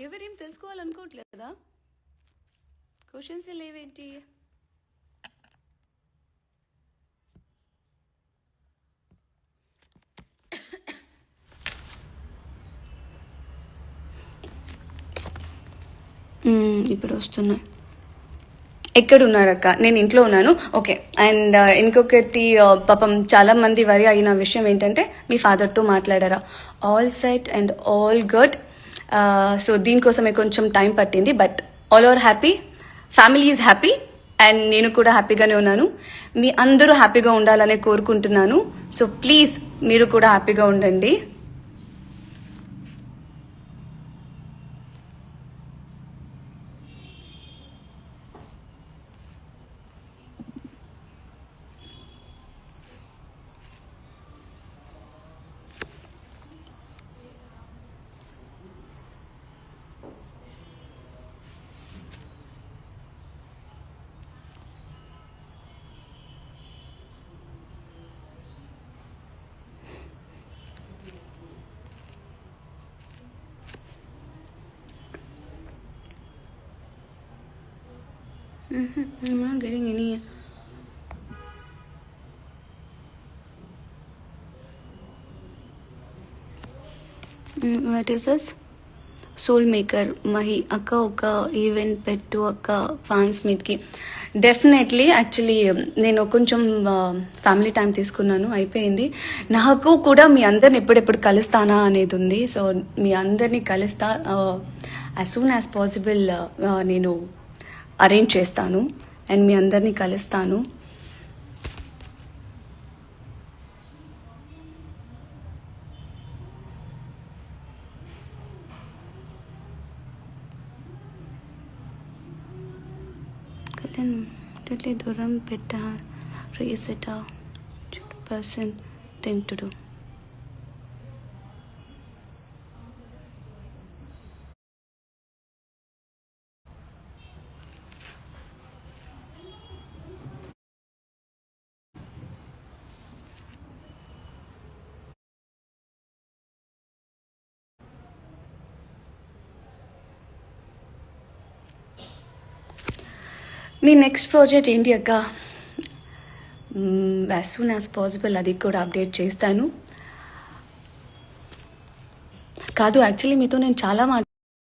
ఎవరేం తెలుసుకోవాలనుకోవట్లేదా? క్వశ్చన్స్ లేవేంటి? ఇప్పుడు వస్తున్నాయి. ఎక్కడున్నారక్క? నేను ఇంట్లో ఉన్నాను. ఓకే. అండ్ ఇంకొకటి, పాపం చాలా మంది వరి అయిన విషయం ఏంటంటే మీ ఫాదర్తో మాట్లాడారా? All set and all good. So దీనికోసమే కొంచెం టైం పట్టింది, but all over happy, family is happy, and నేను కూడా హ్యాపీగానే ఉన్నాను. మీ అందరూ హ్యాపీగా ఉండాలనే కోరుకుంటున్నాను. సో ప్లీజ్ మీరు కూడా హ్యాపీగా ఉండండి. I'm not getting any. What is this? Soul maker Mahi అక్క ఒక ఈవెంట్ పెట్టు అక్క ఫ్యాన్స్ మీట్కి. డెఫినెట్లీ. యాక్చువల్లీ నేను కొంచెం ఫ్యామిలీ టైం తీసుకున్నాను, అయిపోయింది. నాకు కూడా మీ అందరిని ఎప్పుడెప్పుడు కలుస్తానా అనేది ఉంది. సో మీ అందరినీ కలుస్తా, యాజ్ సూన్ యాజ్ పాసిబుల్ నేను అరేంజ్ చేస్తాను అండ్ మీ అందరినీ కలుస్తాను. దూరం పెట్టా reset person thing to do. Me next project ఏంటి అక్క? యాజ్ సూన్ యాజ్ పాసిబుల్ అది కూడా అప్డేట్ చేస్తాను. కాదు, యాక్చువల్లీ మీతో నేను చాలా